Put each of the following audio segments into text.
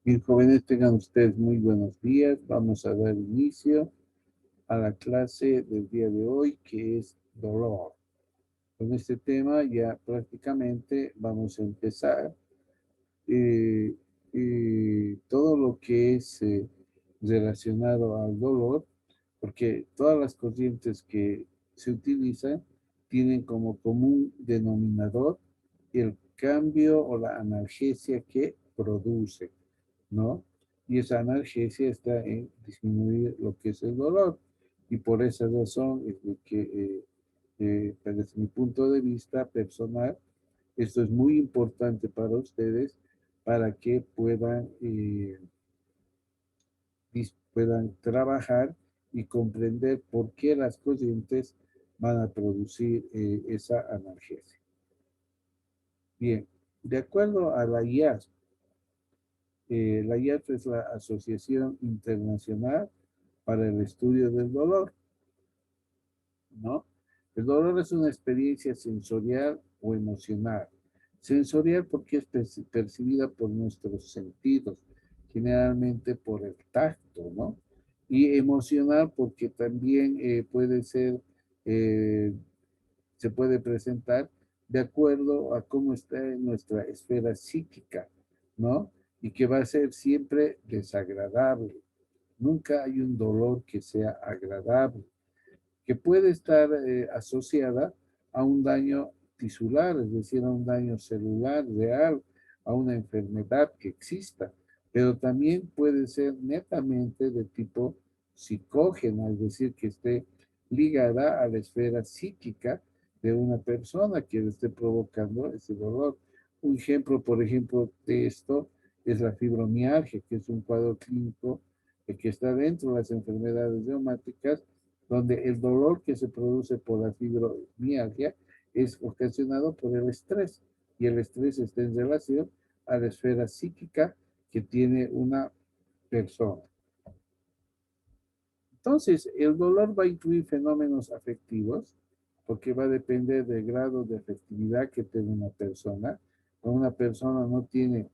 Bien, jóvenes, tengan ustedes muy buenos días. Vamos a dar inicio a la clase del día de hoy, que es dolor. Con este tema ya prácticamente vamos a empezar eh, todo lo que es relacionado al dolor, porque todas las corrientes que se utilizan tienen como común denominador el cambio o la analgesia que produce, ¿no? Y esa analgesia está en disminuir lo que es el dolor. Y por esa razón es de que, desde mi punto de vista personal, esto es muy importante para ustedes para que puedan trabajar y comprender por qué las corrientes van a producir esa analgesia. Bien, de acuerdo a la IASP es la Asociación Internacional para el Estudio del Dolor, ¿no? El dolor es una experiencia sensorial o emocional. Sensorial porque es percibida por nuestros sentidos, generalmente por el tacto, ¿no? Y emocional porque también eh, se puede presentar de acuerdo a cómo está en nuestra esfera psíquica, ¿no? Y que va a ser siempre desagradable. Nunca hay un dolor que sea agradable, que puede estar asociada a un daño tisular, es decir, a un daño celular real, a una enfermedad que exista, pero también puede ser netamente de tipo psicógena, es decir, que esté ligada a la esfera psíquica de una persona que le esté provocando ese dolor. Un ejemplo, por ejemplo, de esto es la fibromialgia, que es un cuadro clínico que está dentro de las enfermedades reumáticas, donde el dolor que se produce por la fibromialgia es ocasionado por el estrés, y el estrés está en relación a la esfera psíquica que tiene una persona. Entonces, el dolor va a incluir fenómenos afectivos, porque va a depender del grado de afectividad que tenga una persona. Cuando una persona no tiene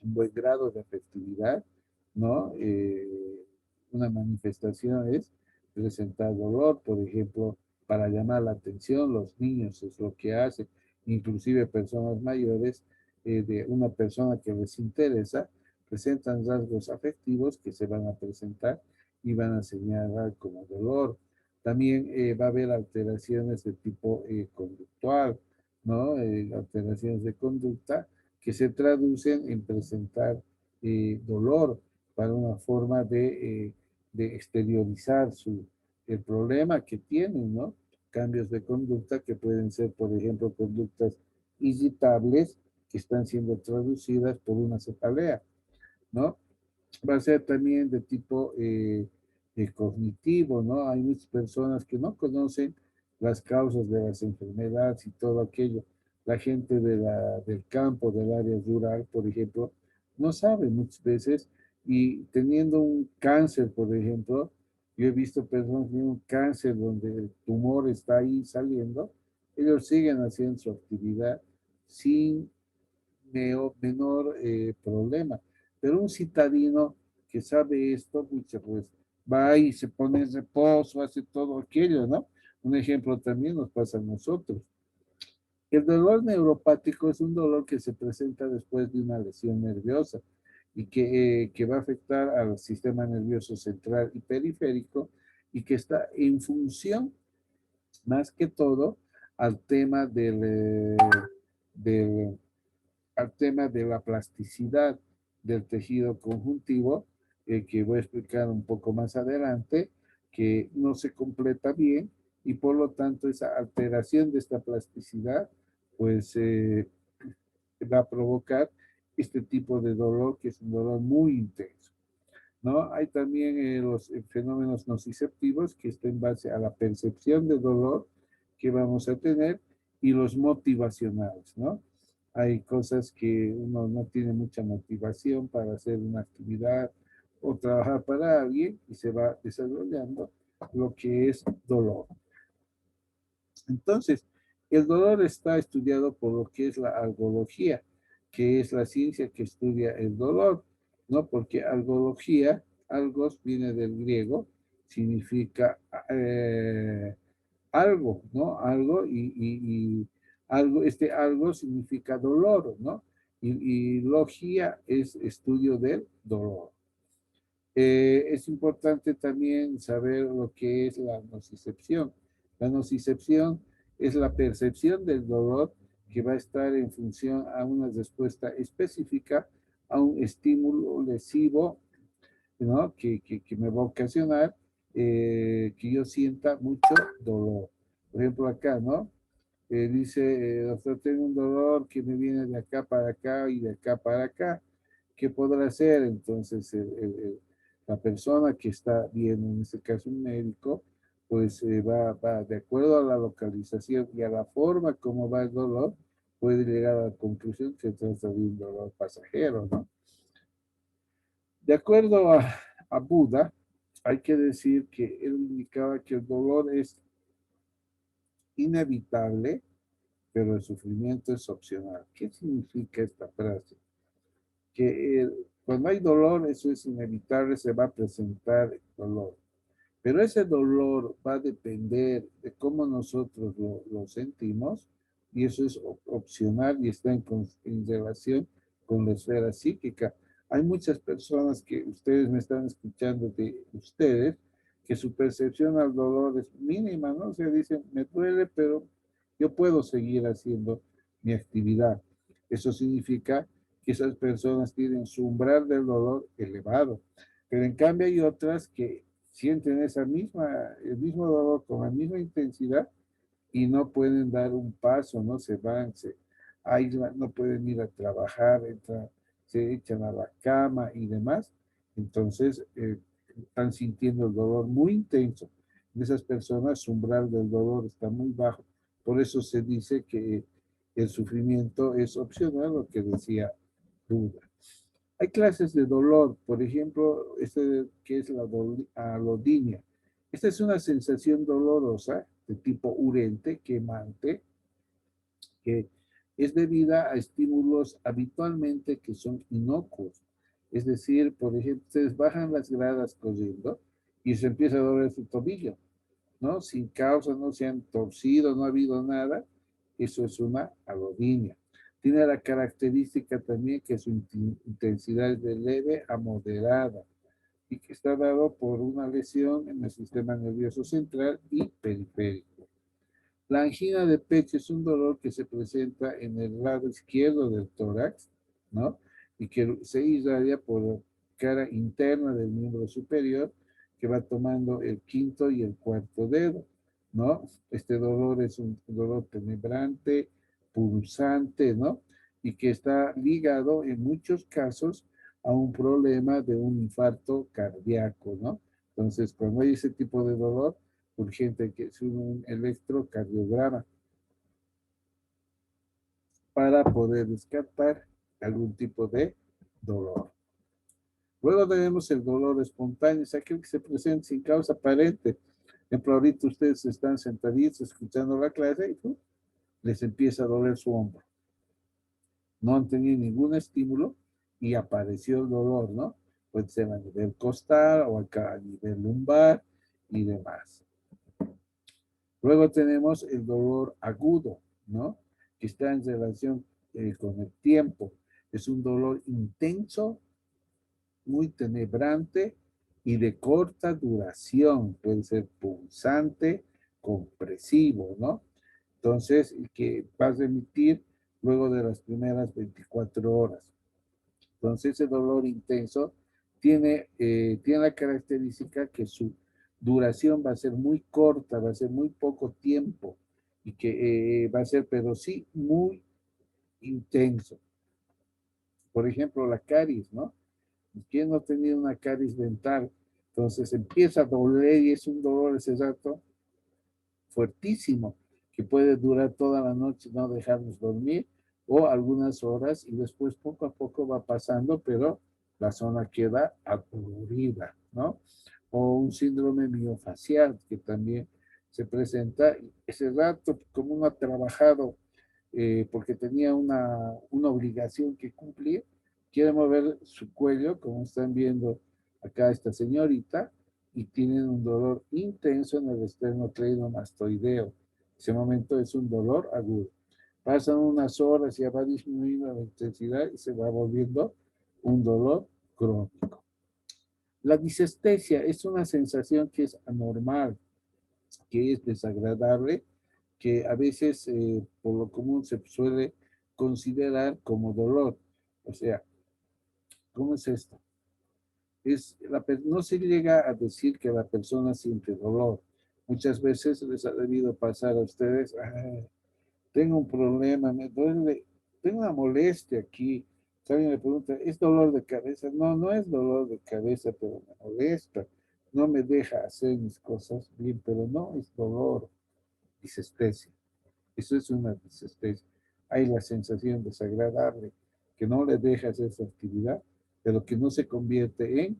un buen grado de afectividad, ¿no? Una manifestación es presentar dolor, por ejemplo, para llamar la atención, los niños es lo que hacen, inclusive personas mayores, de una persona que les interesa, presentan rasgos afectivos que se van a presentar y van a señalar como dolor. También va a haber alteraciones de tipo conductual, ¿no? Alteraciones de conducta que se traducen en presentar dolor para una forma de exteriorizar el problema que tienen, ¿no? Cambios de conducta que pueden ser, por ejemplo, conductas irritables que están siendo traducidas por una cefalea, ¿no? Va a ser también de tipo cognitivo, ¿no? Hay muchas personas que no conocen las causas de las enfermedades y todo aquello. La gente del campo, del área rural, por ejemplo, no sabe muchas veces, y teniendo un cáncer, por ejemplo, yo he visto personas que tienen un cáncer donde el tumor está ahí saliendo, ellos siguen haciendo su actividad sin menor problema. Pero un citadino que sabe esto, pues va y se pone en reposo, hace todo aquello, ¿no? Un ejemplo también nos pasa a nosotros. El dolor neuropático es un dolor que se presenta después de una lesión nerviosa y que va a afectar al sistema nervioso central y periférico, y que está en función más que todo al tema del al tema de la plasticidad del tejido conjuntivo, que voy a explicar un poco más adelante, que no se completa bien, y por lo tanto esa alteración de esta plasticidad pues va a provocar este tipo de dolor, que es un dolor muy intenso, ¿no? Hay también los fenómenos nociceptivos, que está en base a la percepción de dolor que vamos a tener, y los motivacionales, ¿no? Hay cosas que uno no tiene mucha motivación para hacer una actividad o trabajar para alguien, y se va desarrollando lo que es dolor. Entonces, el dolor está estudiado por lo que es la algología, que es la ciencia que estudia el dolor. ¿no? Porque algología, algos viene del griego, significa algo, ¿no? Algo y algo, este algo significa dolor, ¿no? Y logía es estudio del dolor. Es importante también saber lo que es la nocicepción. La nocicepción es la percepción del dolor que va a estar en función a una respuesta específica a un estímulo lesivo, ¿no? Que me va a ocasionar que yo sienta mucho dolor. Por ejemplo, acá, ¿no? Dice, doctor, tengo un dolor que me viene de acá para acá y de acá para acá. ¿Qué podrá hacer? Entonces, la persona que está viendo, en este caso un médico, pues va de acuerdo a la localización y a la forma como va el dolor, puede llegar a la conclusión que se trata de un dolor pasajero, ¿no? De acuerdo a Buda, hay que decir que él indicaba que el dolor es inevitable, pero el sufrimiento es opcional. ¿Qué significa esta frase? Que cuando hay dolor, eso es inevitable, se va a presentar dolor. Pero ese dolor va a depender de cómo nosotros lo sentimos y eso es opcional y está en relación con la esfera psíquica. Hay muchas personas que ustedes me están escuchando de ustedes que su percepción al dolor es mínima, ¿no? O sea, dicen, me duele, pero yo puedo seguir haciendo mi actividad. Eso significa que esas personas tienen su umbral del dolor elevado. Pero en cambio hay otras que sienten el mismo dolor con la misma intensidad y no pueden dar un paso, no se van, se aíslan, no pueden ir a trabajar, se echan a la cama y demás. Entonces, están sintiendo el dolor muy intenso. En esas personas, su umbral del dolor está muy bajo. Por eso se dice que el sufrimiento es opcional, lo que decía Buda. Hay clases de dolor, por ejemplo, este que es la alodinia. Esta es una sensación dolorosa de tipo urente, quemante, que es debida a estímulos habitualmente que son inocuos. Es decir, por ejemplo, ustedes bajan las gradas corriendo y se empieza a doler su tobillo, ¿no? Sin causa, no se han torcido, no ha habido nada. Eso es una alodinia. Tiene la característica también que su intensidad es de leve a moderada y que está dado por una lesión en el sistema nervioso central y periférico. La angina de pecho es un dolor que se presenta en el lado izquierdo del tórax, ¿no? Y que se irradia por la cara interna del miembro superior, que va tomando el quinto y el cuarto dedo, ¿no? Este dolor es un dolor penetrante, pulsante, ¿no? Y que está ligado en muchos casos a un problema de un infarto cardíaco, ¿no? Entonces, cuando hay ese tipo de dolor, urgente que es un electrocardiograma para poder descartar algún tipo de dolor. Luego tenemos el dolor espontáneo, es aquel que se presenta sin causa aparente. Por ejemplo, ahorita ustedes están sentaditos escuchando la clase y les empieza a doler su hombro. No han tenido ningún estímulo y apareció el dolor, ¿no? Puede ser a nivel costal o acá a nivel lumbar y demás. Luego tenemos el dolor agudo, ¿no? Que está en relación con el tiempo. Es un dolor intenso, muy tenebrante y de corta duración. Puede ser pulsante, compresivo, ¿no? Entonces, que va a remitir luego de las primeras 24 horas. Entonces, ese dolor intenso tiene la característica que su duración va a ser muy corta, va a ser muy poco tiempo y que va a ser, pero sí, muy intenso. Por ejemplo, la caries, ¿no? ¿Quién no ha tenido una caries dental? Entonces empieza a doler y es un dolor ese rato fuertísimo que puede durar toda la noche, no dejarnos dormir o algunas horas y después poco a poco va pasando, pero la zona queda adolorida, ¿no? O un síndrome miofacial que también se presenta ese rato, como uno ha trabajado porque tenía una obligación que cumplir, quiere mover su cuello, como están viendo acá esta señorita, y tienen un dolor intenso en el esternocleidomastoideo. Ese momento es un dolor agudo. Pasan unas horas y ya va disminuyendo la intensidad y se va volviendo un dolor crónico. La disestesia es una sensación que es anormal, que es desagradable, que a veces por lo común se suele considerar como dolor. O sea, ¿cómo es esto? No se llega a decir que la persona siente dolor. Muchas veces les ha debido pasar a ustedes, tengo un problema, me duele, tengo una molestia aquí. Si alguien me pregunta, ¿es dolor de cabeza? No, no es dolor de cabeza, pero me molesta. No me deja hacer mis cosas bien, pero no es dolor, disestesia. Eso es una disestesia. Hay la sensación desagradable que no le deja hacer su actividad, pero que no se convierte en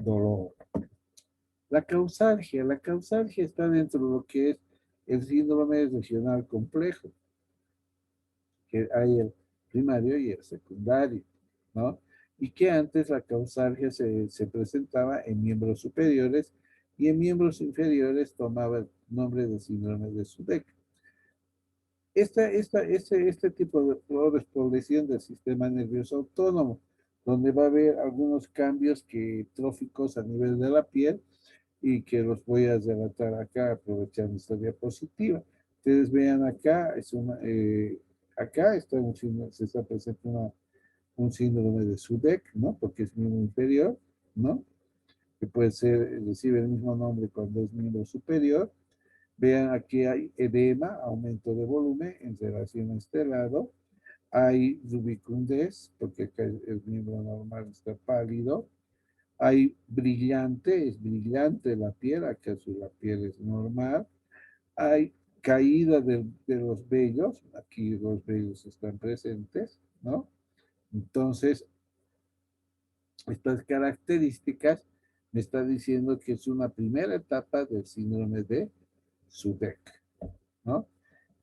dolor. La causalgia está dentro de lo que es el síndrome regional complejo, que hay el primario y el secundario, ¿no? Y que antes la causalgia se presentaba en miembros superiores y en miembros inferiores tomaba el nombre de síndrome de Sudeck. Este tipo de dolores por lesión del sistema nervioso autónomo, donde va a haber algunos cambios tróficos a nivel de la piel y que los voy a relatar acá aprovechando esta diapositiva. Ustedes vean acá, acá está se está presentando un síndrome de Sudeck, ¿no? Porque es miembro inferior, ¿no? Que puede ser, recibe el mismo nombre cuando es miembro superior. Vean, aquí hay edema, aumento de volumen en relación a este lado. Hay rubicundez, porque acá el miembro normal está pálido. Hay brillante, es brillante la piel, acá la piel es normal. Hay caída de los vellos, aquí los vellos están presentes, ¿no? Entonces, estas características me están diciendo que es una primera etapa del síndrome de Sudeck, ¿no?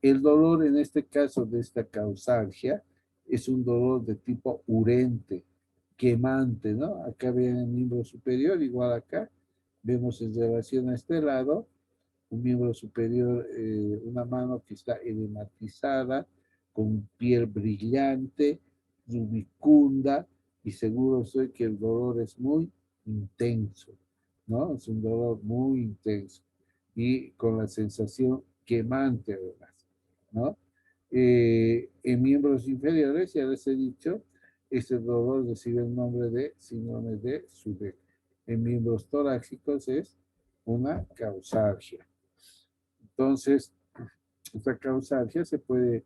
El dolor en este caso de esta causalgia es un dolor de tipo urente, quemante, ¿no? Acá ven el miembro superior, igual acá, vemos en relación a este lado, un miembro superior, una mano que está edematizada, con piel brillante, rubicunda, y seguro soy que el dolor es muy intenso, ¿no? Es un dolor muy intenso y con la sensación quemante además, ¿no? En miembros inferiores, ya les he dicho, este dolor recibe el nombre de síndrome de Sudeck. En miembros torácicos es una causalgia. Entonces, esta causalgia puede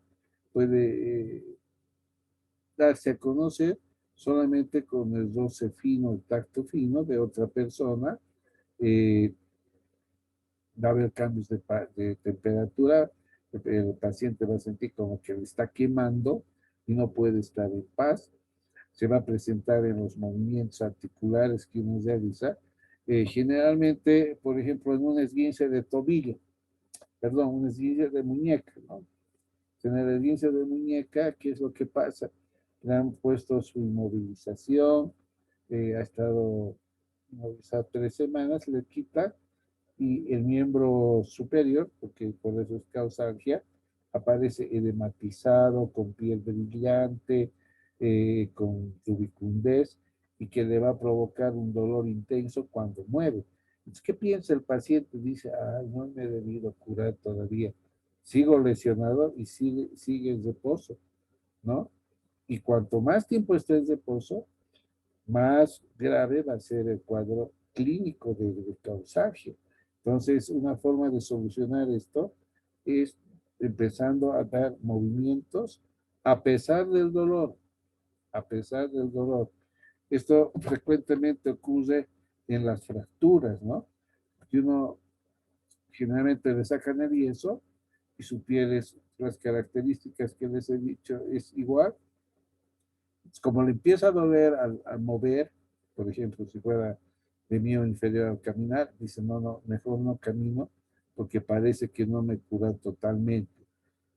darse a conocer solamente con el roce fino, el tacto fino de otra persona. Va a haber cambios de temperatura, el paciente va a sentir como que le está quemando y no puede estar en paz. Se va a presentar en los movimientos articulares que uno realiza. Generalmente, por ejemplo, en un esguince de tobillo, perdón, un esguince de muñeca, ¿no? En el esguince de muñeca, ¿qué es lo que pasa? Le han puesto su inmovilización, ha estado inmovilizado 3 semanas, le quita y el miembro superior, porque por eso es causalgia, aparece edematizado, con piel brillante, con rubicundez y que le va a provocar un dolor intenso cuando mueve. Entonces, ¿qué piensa el paciente? Dice, ay, no me he debido curar todavía. Sigo lesionado y sigue en reposo, ¿no? Y cuanto más tiempo esté en reposo, más grave va a ser el cuadro clínico de causalgia. Entonces, una forma de solucionar esto es empezando a dar movimientos a pesar del dolor, a pesar del dolor. Esto frecuentemente ocurre en las fracturas, ¿no? Que uno generalmente le sacan el yeso y su piel es, las características que les he dicho, es igual. Como le empieza a doler al mover, por ejemplo, si fuera de miembro inferior al caminar, dice, no, no, mejor no camino porque parece que no me cura totalmente.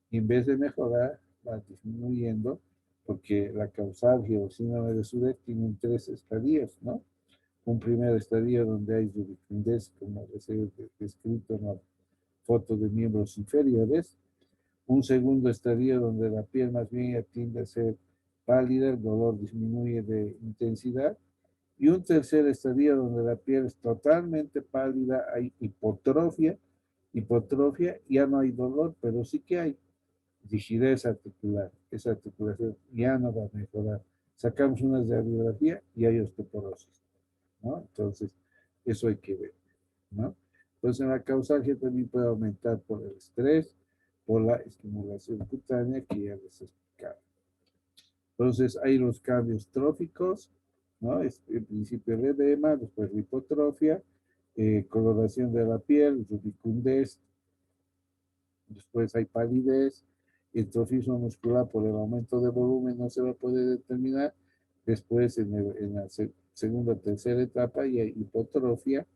Y en vez de mejorar, va disminuyendo porque la causalgia o síndrome de Sudet tienen 3 estadios, ¿no? Un primer estadio donde hay rubicundez, como les he descrito en la foto de miembros inferiores. Un segundo estadio donde la piel más bien ya tiende a ser pálida, el dolor disminuye de intensidad. Y un tercer estadio donde la piel es totalmente pálida, hay hipotrofia. Hipotrofia, ya no hay dolor, pero sí que hay rigidez articular. Esa articulación ya no va a mejorar. Sacamos una radiografía y hay osteoporosis, ¿no? Entonces, eso hay que ver, ¿no? Entonces, en la causalgia también puede aumentar por el estrés, por la estimulación cutánea que ya les he explicado. Entonces, hay los cambios tróficos, ¿no? En principio el edema, después la hipotrofia, coloración de la piel, rubicundez, después hay palidez, el trofismo muscular por el aumento de volumen no se va a poder determinar, después en la segunda o tercera etapa y hay hipotrofia,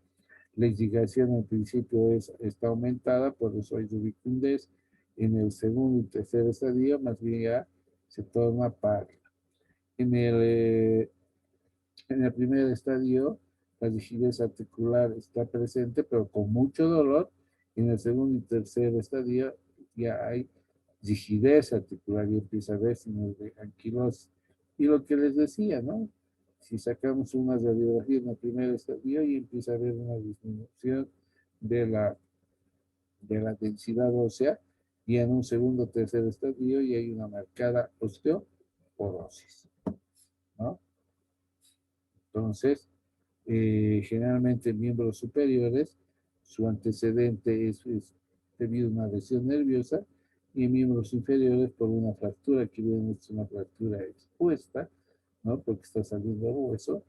la irrigación en principio está aumentada, por eso hay rubicundez, en el segundo y tercer estadio más bien ya se torna pálida. En el primer estadio, la rigidez articular está presente, pero con mucho dolor. En el segundo y tercer estadio ya hay rigidez articular y empieza a ver signos de anquilosis. Y lo que les decía, ¿no? Si sacamos una radiografía en el primer estadio y empieza a haber una disminución de la densidad ósea, y en un segundo o tercer estadio y hay una marcada osteoporosis, ¿no? Entonces, generalmente en miembros superiores, su antecedente es debido a una lesión nerviosa, y en miembros inferiores por una fractura, que bien es una fractura expuesta, ¿no? Porque está saliendo hueso,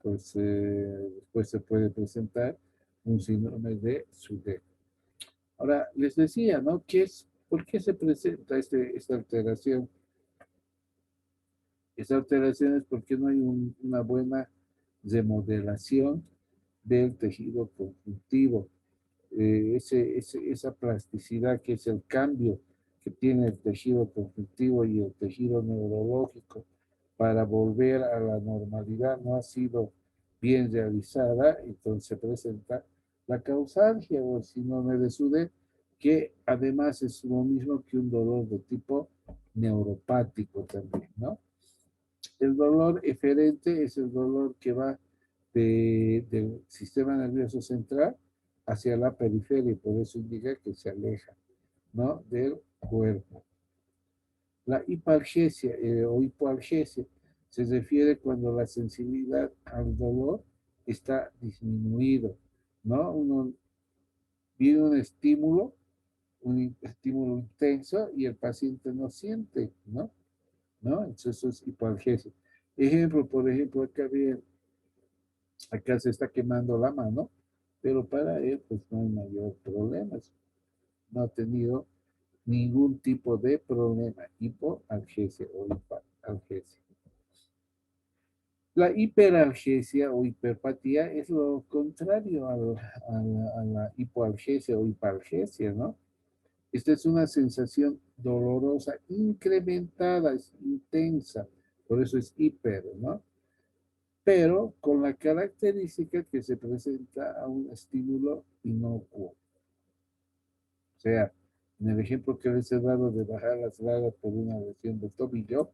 pues después se puede presentar un síndrome de Sudet. Ahora, les decía, ¿no? ¿Por qué se presenta esta alteración? Esta alteración es porque no hay una buena remodelación del tejido conjuntivo. Esa plasticidad que es el cambio que tiene el tejido conjuntivo y el tejido neurológico para volver a la normalidad no ha sido bien realizada, entonces se presenta la causalgia o el síndrome de Sudet, que además es lo mismo que un dolor de tipo neuropático también, ¿no? El dolor eferente es el dolor que va del sistema nervioso central hacia la periferia, y por eso indica que se aleja, ¿no? Del cuerpo. La hiperalgesia o hipoalgesia se refiere cuando la sensibilidad al dolor está disminuido, ¿no? Viene un estímulo intenso y el paciente no siente, ¿no? Entonces eso es hipoalgesia. Por ejemplo, acá se está quemando la mano, pero para él pues no hay mayor problema, no ha tenido ningún tipo de problema, hipoalgesia o hiperalgesia. La hiperalgesia o hiperpatía es lo contrario a la hipoalgesia o hiperalgesia, ¿no? Esta es una sensación dolorosa incrementada, es intensa, por eso es hiper, ¿no? Pero con la característica que se presenta a un estímulo inocuo. O sea, en el ejemplo que les he dado de bajar las gradas por una lesión de tobillo,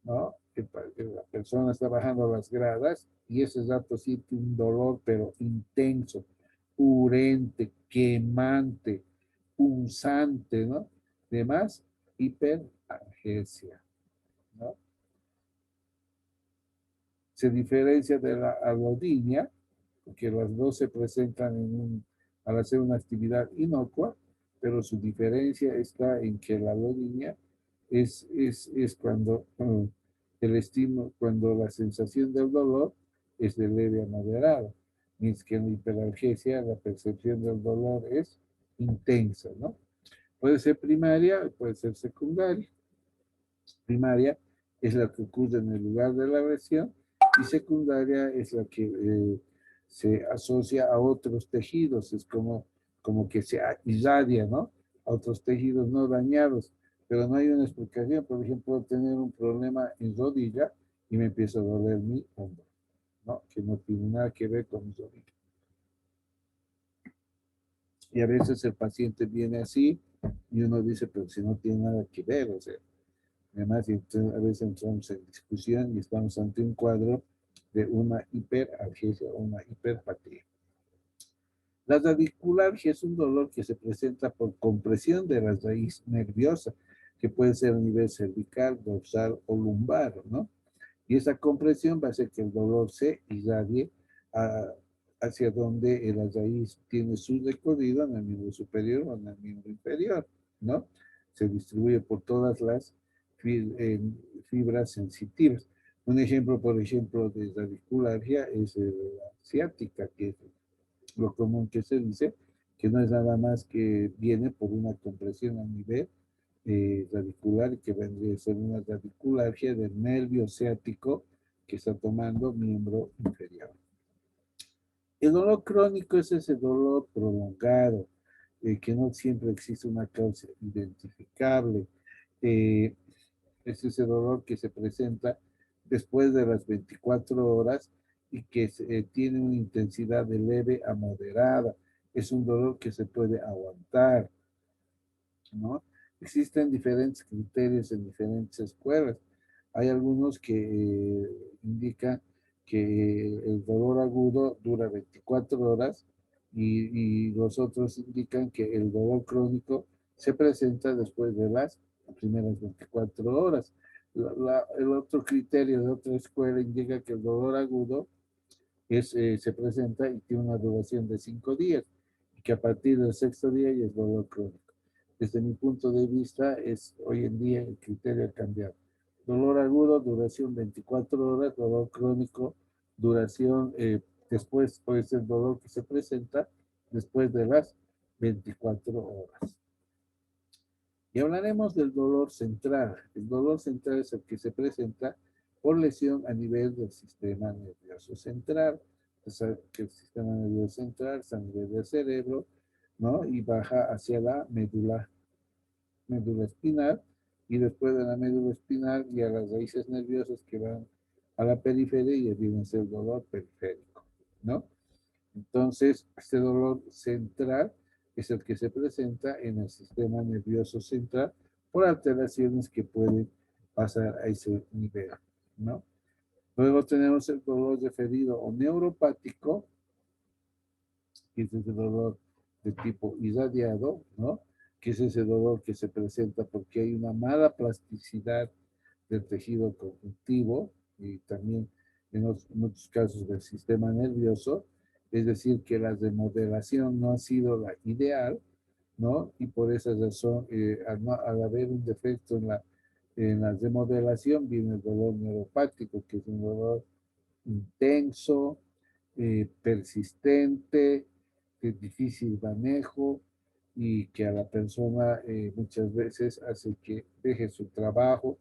¿no? Que la persona está bajando las gradas y ese rato siente un dolor, pero intenso, urente, quemante, punzante, ¿no? Además, hiperalgesia, ¿no? Se diferencia de la alodinia, porque las dos se presentan al hacer una actividad inocua, pero su diferencia está en que la alodinia es cuando el estímulo, cuando la sensación del dolor es de leve a moderado, mientras que en la hiperalgesia la percepción del dolor es intensa, ¿no? Puede ser primaria, puede ser secundaria. Primaria es la que ocurre en el lugar de la lesión y secundaria es la que se asocia a otros tejidos, es como que se irradia, ¿no? A otros tejidos no dañados. pero no hay una explicación. Por ejemplo, puedo tener un problema en rodilla y me empieza a doler mi hombro, ¿no? Que no tiene nada que ver con mi rodilla. Y a veces el paciente viene así y uno dice, pero si no tiene nada que ver, o sea, además a veces entramos en discusión y estamos ante un cuadro de una hiperalgesia o una hiperpatía. La radiculalgia es un dolor que se presenta por compresión de la raíz nerviosa, que puede ser a nivel cervical, dorsal o lumbar, ¿no? Y esa compresión va a hacer que el dolor se irradie hacia donde la raíz tiene su recorrido en el miembro superior o en el miembro inferior, ¿no? Se distribuye por todas las fibras sensitivas. Un ejemplo, por ejemplo, de radiculalgia es la ciática, que es lo común que se dice, que no es nada más que viene por una compresión a nivel radicular, que vendría a ser una radiculalgia del nervio ciático que está tomando miembro inferior. El dolor crónico es ese dolor prolongado, que no siempre existe una causa identificable. Eh, es ese dolor que se presenta después de las 24 horas y que tiene una intensidad de leve a moderada. Es un dolor que se puede aguantar, ¿no? Existen diferentes criterios en diferentes escuelas. Hay algunos que indican que el dolor agudo dura 24 horas y los otros indican que el dolor crónico se presenta después de las primeras 24 horas. El otro criterio de otra escuela indica que el dolor agudo se presenta y tiene una duración de 5 días y que a partir del sexto día ya es dolor crónico. Desde mi punto de vista, hoy en día el criterio ha cambiado. Dolor agudo, duración 24 horas, dolor crónico, duración después, puede ser dolor que se presenta después de las 24 horas. Y hablaremos del dolor central. El dolor central es el que se presenta por lesión a nivel del sistema nervioso central. O sea, que el sistema nervioso central está a nivel del cerebro, ¿no? Y baja hacia la médula espinal, y después de la médula espinal y a las raíces nerviosas que van a la periferia y viene a ser el dolor periférico, ¿no? Entonces, este dolor central es el que se presenta en el sistema nervioso central por alteraciones que pueden pasar a ese nivel, ¿no? Luego tenemos el dolor referido o neuropático, que es el dolor de tipo irradiado, ¿no? Que es ese dolor que se presenta porque hay una mala plasticidad del tejido conjuntivo y también en muchos casos del sistema nervioso, es decir, que la remodelación no ha sido la ideal, ¿no? Y por esa razón, al haber un defecto en la remodelación, viene el dolor neuropático, que es un dolor intenso, persistente, de difícil manejo y que a la persona muchas veces hace que deje su trabajo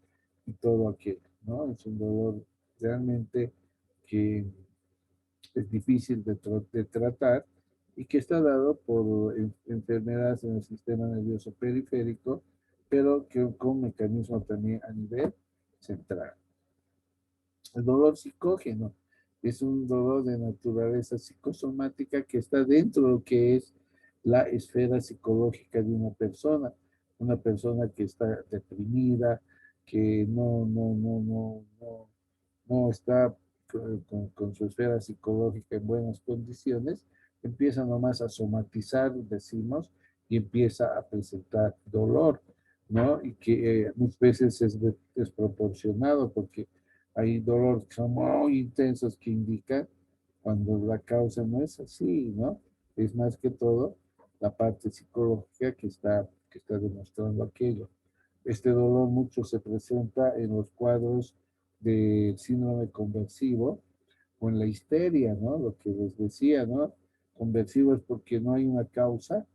y todo aquello, ¿no? Es un dolor realmente que es difícil de tratar y que está dado por enfermedades en el sistema nervioso periférico, pero que con mecanismo también a nivel central. El dolor psicógeno es un dolor de naturaleza psicosomática que está dentro de lo que es la esfera psicológica de una persona que está deprimida, que no está con su esfera psicológica en buenas condiciones, empieza nomás a somatizar, decimos, y empieza a presentar dolor, ¿no? Y que muchas veces es desproporcionado porque hay dolores que son muy intensos que indican cuando la causa no es así, ¿no? Es más que todo la parte psicológica que está demostrando aquello. Este dolor mucho se presenta en los cuadros del síndrome conversivo o en la histeria, ¿no? Lo que les decía, ¿no? Conversivo es porque no hay una causa,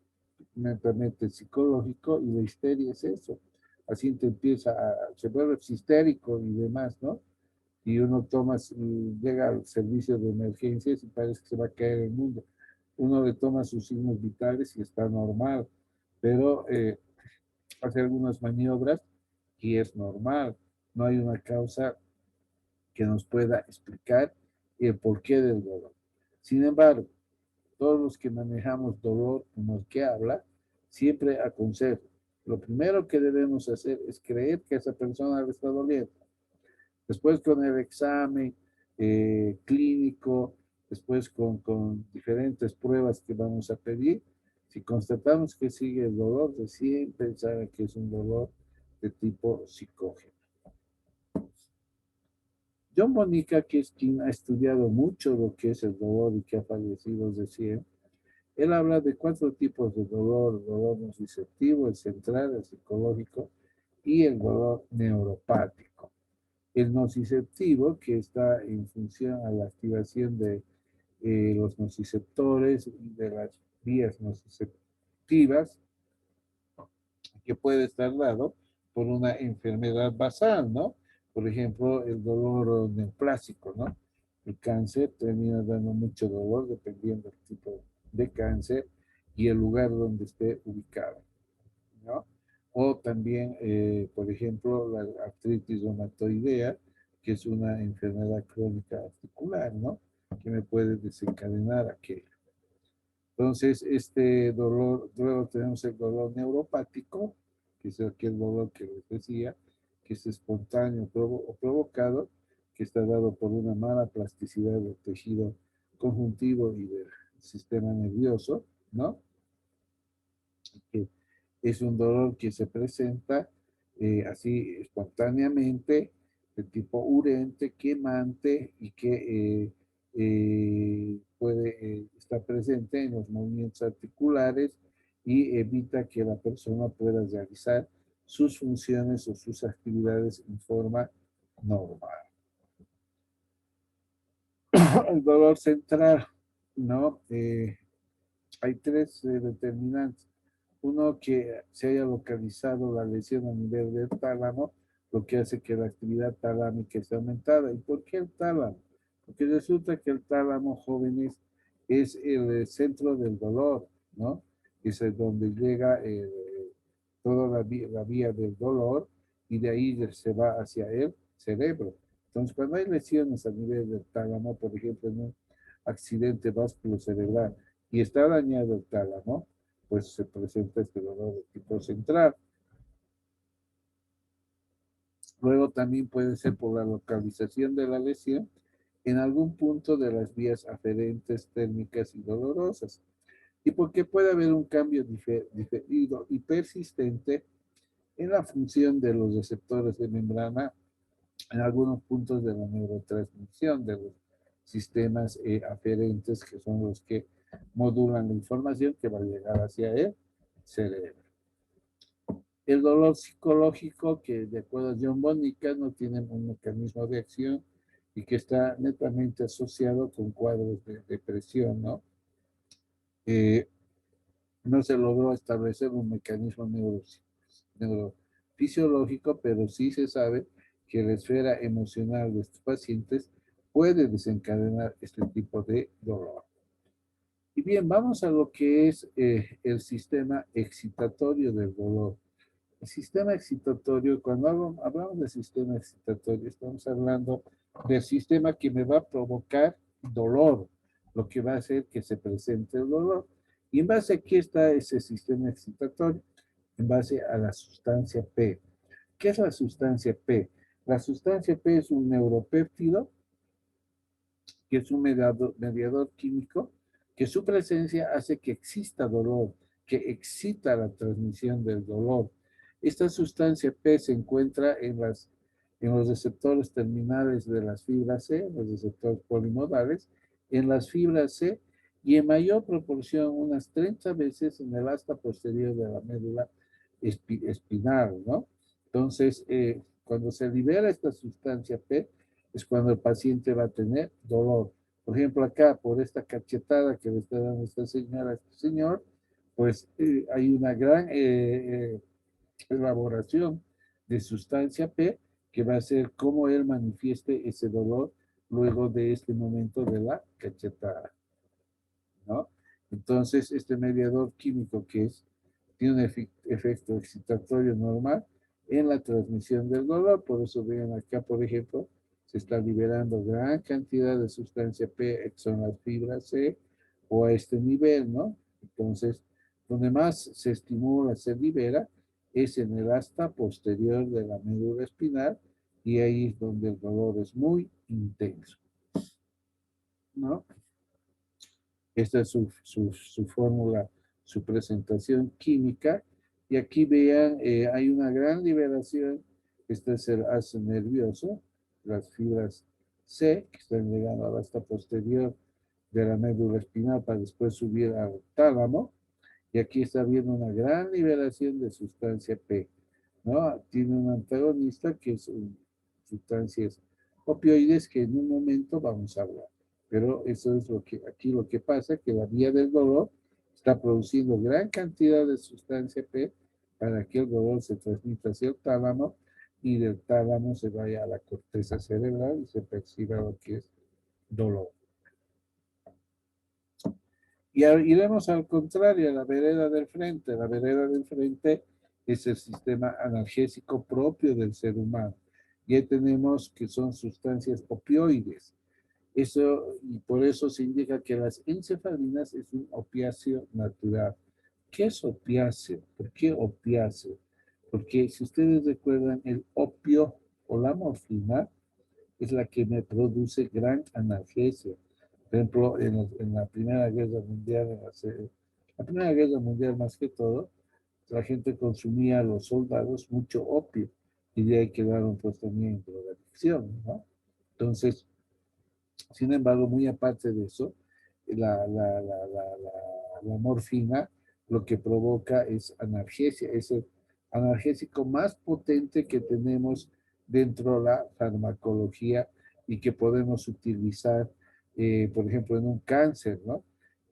mentalmente psicológico, y la histeria es eso. Así te empieza se vuelve histérico y demás, ¿no? Y uno llega al servicio de emergencias y parece que se va a caer el mundo. Uno le toma sus signos vitales y está normal, pero hace algunas maniobras y es normal. No hay una causa que nos pueda explicar el porqué del dolor. Sin embargo, todos los que manejamos dolor como el que habla, siempre aconsejo. Lo primero que debemos hacer es creer que esa persona le está doliendo. Después con el examen clínico, después con diferentes pruebas que vamos a pedir, si constatamos que sigue el dolor, recién pensar que es un dolor de tipo psicógeno. John Bonica, que es quien ha estudiado mucho lo que es el dolor y que ha fallecido recién, él habla de 4 tipos de dolor: el dolor nociceptivo, el central, el psicológico y el dolor neuropático. El nociceptivo, que está en función a la activación de los nociceptores y de las vías nociceptivas, que puede estar dado por una enfermedad basal, ¿no? Por ejemplo, el dolor neoplásico, ¿no? El cáncer termina dando mucho dolor dependiendo del tipo de cáncer y el lugar donde esté ubicado, ¿no? O también, por ejemplo, la artritis reumatoidea, que es una enfermedad crónica articular, ¿no? Que me puede desencadenar aquello. Entonces, este dolor, luego tenemos el dolor neuropático, que es aquel dolor que les decía, que es espontáneo o provocado, que está dado por una mala plasticidad del tejido conjuntivo y del sistema nervioso, ¿no? Que es un dolor que se presenta así espontáneamente, de tipo urente, quemante y que puede estar presente en los movimientos articulares y evita que la persona pueda realizar sus funciones o sus actividades en forma normal. El dolor central, ¿no? Hay 3 determinantes. Uno, que se haya localizado la lesión a nivel del tálamo, lo que hace que la actividad talámica esté aumentada. ¿Y por qué el tálamo? Porque resulta que el tálamo, jóvenes, es el centro del dolor, ¿no? Es donde llega toda la vía del dolor y de ahí se va hacia el cerebro. Entonces, cuando hay lesiones a nivel del tálamo, por ejemplo, en un accidente vasculocerebral y está dañado el tálamo, pues se presenta este dolor de tipo central. Luego también puede ser por la localización de la lesión en algún punto de las vías aferentes, térmicas y dolorosas. Y porque puede haber un cambio diferido y persistente en la función de los receptores de membrana en algunos puntos de la neurotransmisión de los sistemas aferentes, que son los que modulan la información que va a llegar hacia el cerebro. El dolor psicológico, que de acuerdo a John Bonica no tiene un mecanismo de acción y que está netamente asociado con cuadros de depresión, ¿no? No se logró establecer un mecanismo neurofisiológico, pero sí se sabe que la esfera emocional de estos pacientes puede desencadenar este tipo de dolor. Y bien, vamos a lo que es el sistema excitatorio del dolor. El sistema excitatorio, cuando hablamos de sistema excitatorio, estamos hablando del sistema que me va a provocar dolor, lo que va a hacer que se presente el dolor. ¿Y en base a qué está ese sistema excitatorio? En base a la sustancia P. ¿Qué es la sustancia P? La sustancia P es un neuropéptido, que es un mediador químico, que su presencia hace que exista dolor, que excita la transmisión del dolor. Esta sustancia P se encuentra en los receptores terminales de las fibras C, los receptores polimodales, en las fibras C y en mayor proporción, unas 30 veces en el asta posterior de la médula espinal, ¿no? Entonces, cuando se libera esta sustancia P, es cuando el paciente va a tener dolor. Por ejemplo, acá, por esta cachetada que le está dando esta señora a este señor, pues hay una gran elaboración de sustancia P que va a hacer cómo él manifieste ese dolor luego de este momento de la cachetada, ¿no? Entonces, este mediador químico que es tiene un efecto excitatorio normal en la transmisión del dolor. Por eso ven acá, por ejemplo, se está liberando gran cantidad de sustancia P, que son las fibras C, o a este nivel, ¿no? Entonces, donde más se estimula, se libera, es en el asta posterior de la médula espinal, y ahí es donde el dolor es muy intenso, ¿no? Esta es su fórmula, su presentación química. Y aquí vean, hay una gran liberación. Este es el ácido nervioso, las fibras C, que están llegando a la asta posterior de la médula espinal para después subir al tálamo. Y aquí está habiendo una gran liberación de sustancia P, ¿no? Tiene un antagonista que es sustancias opioides que en un momento vamos a hablar. Pero eso es aquí lo que pasa, que la vía del dolor está produciendo gran cantidad de sustancia P para que el dolor se transmita hacia el tálamo y del tálamo se vaya a la corteza cerebral y se perciba lo que es dolor. Y iremos al contrario, a la vereda del frente. La vereda del frente es el sistema analgésico propio del ser humano. Y ahí tenemos que son sustancias opioides. Eso, y por eso se indica que las encefalinas es un opiáceo natural. ¿Qué es opiáceo? ¿Por qué opiáceo? Porque si ustedes recuerdan, el opio o la morfina es la que me produce gran analgesia. Por ejemplo, en la Primera Guerra Mundial, la Primera Guerra Mundial más que todo, la gente consumía a los soldados mucho opio y de ahí quedaron pues también en drogadicción, ¿no? Entonces, sin embargo, muy aparte de eso, la morfina lo que provoca es analgesia, es el analgésico más potente que tenemos dentro de la farmacología y que podemos utilizar, por ejemplo, en un cáncer, ¿no?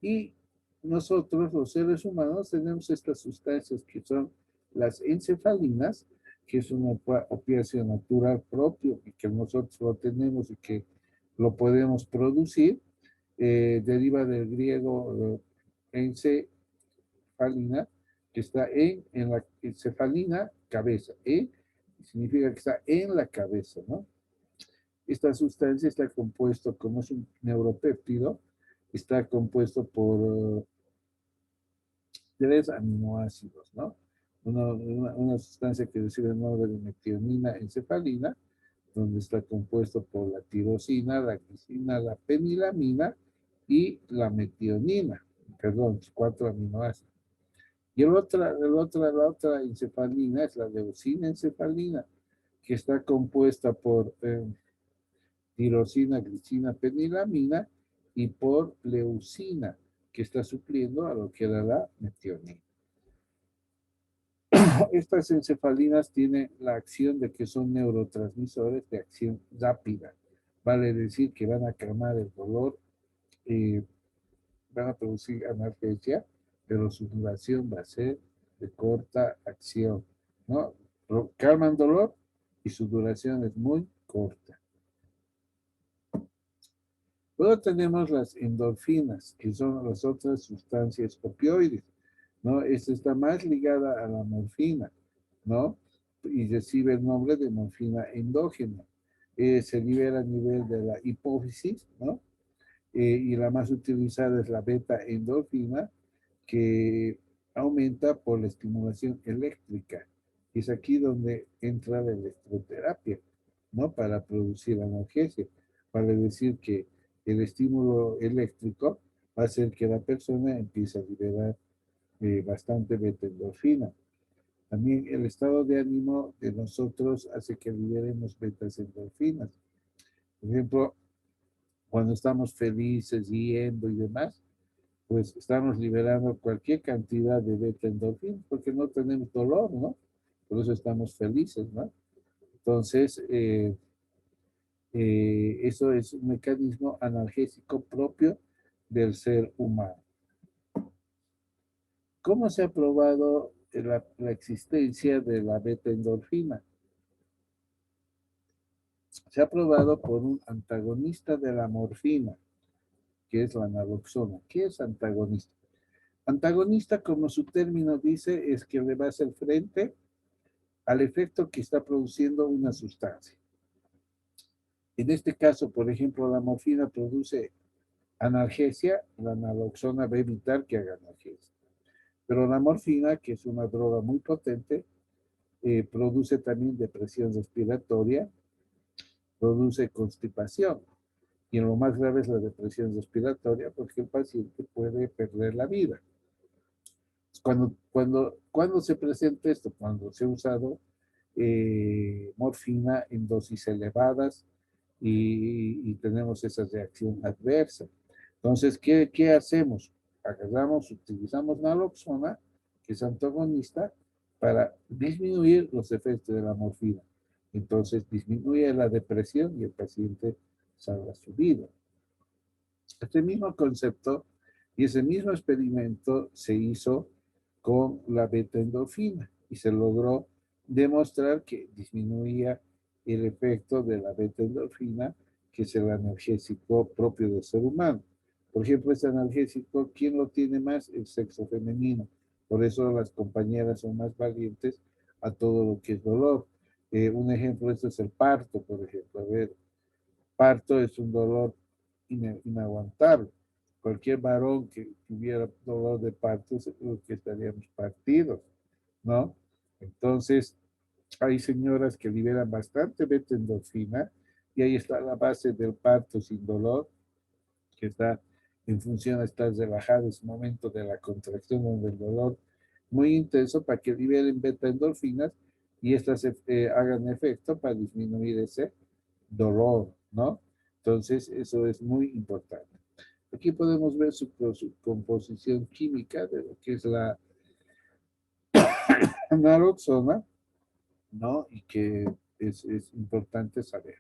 Y nosotros, los seres humanos, tenemos estas sustancias que son las encefalinas, que es una opiáceo natural propio y que nosotros lo tenemos y que lo podemos producir, deriva del griego encefalina, que está en la encefalina, cabeza, significa que está en la cabeza, ¿no? Esta sustancia está compuesto, como es un neuropéptido, está compuesto por 3 aminoácidos, ¿no? Una sustancia que recibe el nombre de metionina encefalina, donde está compuesto por la tirosina, la glicina, la fenilamina y la metionina. Perdón, 4 aminoácidos. Y la otra encefalina es la leucina encefalina, que está compuesta por tirosina, glicina, fenilamina y por leucina, que está supliendo a lo que era la metionina. Estas encefalinas tienen la acción de que son neurotransmisores de acción rápida. Vale decir que van a calmar el dolor, van a producir analgesia, pero su duración va a ser de corta acción, ¿no? Calman dolor y su duración es muy corta. Luego tenemos las endorfinas, que son las otras sustancias opioides, ¿no? Esta está más ligada a la morfina, ¿no? Y recibe el nombre de morfina endógena. Se libera a nivel de la hipófisis, ¿no? Y la más utilizada es la beta endorfina, que aumenta por la estimulación eléctrica. Es aquí donde entra la electroterapia, ¿no? Para producir analgesia. Vale decir que el estímulo eléctrico va a hacer que la persona empiece a liberar bastante beta endorfina. También el estado de ánimo de nosotros hace que liberemos betas endorfinas. Por ejemplo, cuando estamos felices, riendo y demás, pues estamos liberando cualquier cantidad de beta endorfina porque no tenemos dolor, ¿no? Por eso estamos felices, ¿no? Entonces, eso es un mecanismo analgésico propio del ser humano. ¿Cómo se ha probado la existencia de la beta endorfina? Se ha probado por un antagonista de la morfina, que es la naloxona. ¿Qué es antagonista? Antagonista, como su término dice, es que le va a hacer frente al efecto que está produciendo una sustancia. En este caso, por ejemplo, la morfina produce analgesia, la naloxona va a evitar que haga analgesia. Pero la morfina, que es una droga muy potente, produce también depresión respiratoria, produce constipación. Y en lo más grave es la depresión respiratoria porque el paciente puede perder la vida. Cuando se presenta esto, cuando se ha usado morfina en dosis elevadas y tenemos esa reacción adversa. Entonces, ¿qué hacemos? Utilizamos naloxona, que es antagonista, para disminuir los efectos de la morfina. Entonces, disminuye la depresión y el paciente salva su vida. Este mismo concepto y ese mismo experimento se hizo con la beta-endorfina y se logró demostrar que disminuía el efecto de la beta-endorfina, que es el analgésico propio del ser humano. Por ejemplo, este analgésico, ¿quién lo tiene más? El sexo femenino. Por eso las compañeras son más valientes a todo lo que es dolor. Un ejemplo de esto es el parto, por ejemplo. A ver, parto es un dolor inaguantable. Cualquier varón que tuviera dolor de parto, seguro que estaríamos partidos, ¿no? Entonces, hay señoras que liberan bastante beta-endorfina y ahí está la base del parto sin dolor, que está en función de estar relajado en ese momento de la contracción o del dolor muy intenso para que liberen beta-endorfinas y estas hagan efecto para disminuir ese dolor, ¿no? Entonces, eso es muy importante. Aquí podemos ver su composición química de lo que es la naloxona, ¿no? Y que es importante saber.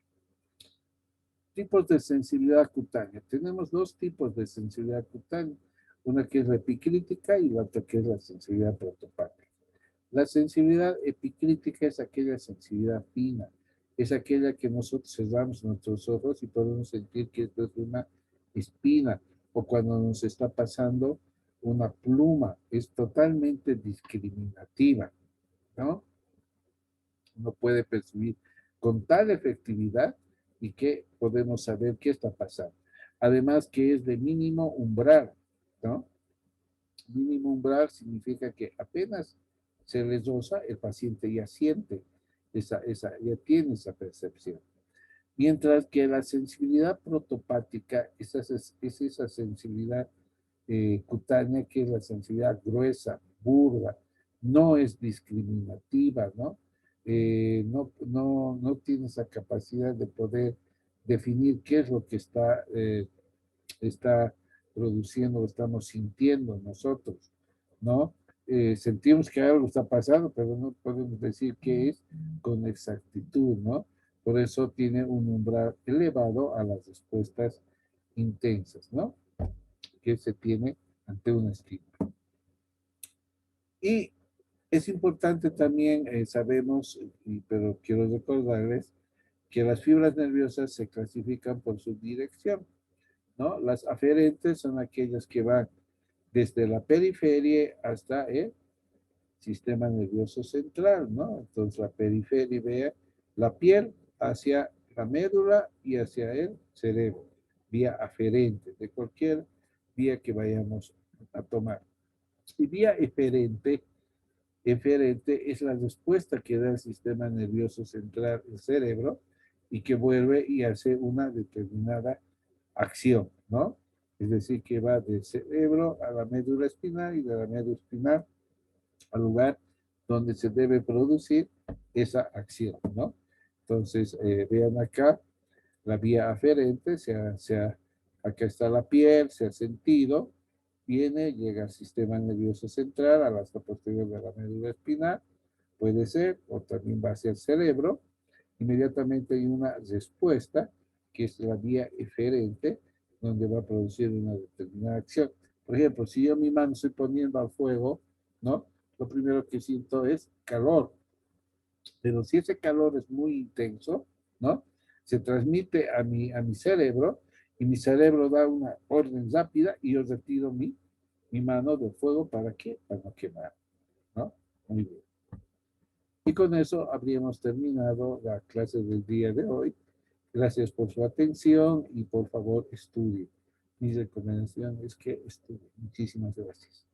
Tipos de sensibilidad cutánea. Tenemos dos tipos de sensibilidad cutánea. Una que es la epicrítica y la otra que es la sensibilidad protopática. La sensibilidad epicrítica es aquella sensibilidad fina, es aquella que nosotros cerramos nuestros ojos y podemos sentir que esto es una espina o cuando nos está pasando una pluma, es totalmente discriminativa, ¿no? Uno puede percibir con tal efectividad y que podemos saber qué está pasando. Además que es de mínimo umbral, ¿no? Mínimo umbral significa que apenas se les roza, el paciente ya siente, ya tiene esa percepción. Mientras que la sensibilidad protopática es esa sensibilidad cutánea que es la sensibilidad gruesa, burda, no es discriminativa, ¿no? No tiene esa capacidad de poder definir qué es lo que está produciendo, estamos sintiendo nosotros, ¿no? Sentimos que algo está pasando, pero no podemos decir qué es con exactitud, ¿no? Por eso tiene un umbral elevado a las respuestas intensas, ¿no? Que se tiene ante un estímulo. Y es importante también, sabemos, pero quiero recordarles, que las fibras nerviosas se clasifican por su dirección, ¿no? Las aferentes son aquellas que van desde la periferia hasta el sistema nervioso central, ¿no? Entonces la periferia, vea, la piel hacia la médula y hacia el cerebro, vía aferente, de cualquier vía que vayamos a tomar. Y vía eferente es la respuesta que da el sistema nervioso central, el cerebro, y que vuelve y hace una determinada acción, ¿no? Es decir, que va del cerebro a la médula espinal y de la médula espinal al lugar donde se debe producir esa acción, ¿no? Entonces, vean acá, la vía aferente, acá está la piel, se ha sentido, viene, llega al sistema nervioso central, a la asta posterior de la médula espinal, puede ser, o también va hacia el cerebro. Inmediatamente hay una respuesta, que es la vía eferente, donde va a producir una determinada acción. Por ejemplo, si yo mi mano estoy poniendo al fuego, ¿no? Lo primero que siento es calor. Pero si ese calor es muy intenso, ¿no? Se transmite a mi cerebro y mi cerebro da una orden rápida y yo retiro mi mi mano del fuego, ¿para qué? Para no quemar, ¿no? Muy bien. Y con eso habríamos terminado la clase del día de hoy. Gracias por su atención y por favor estudie. Mi recomendación es que estudie. Muchísimas gracias.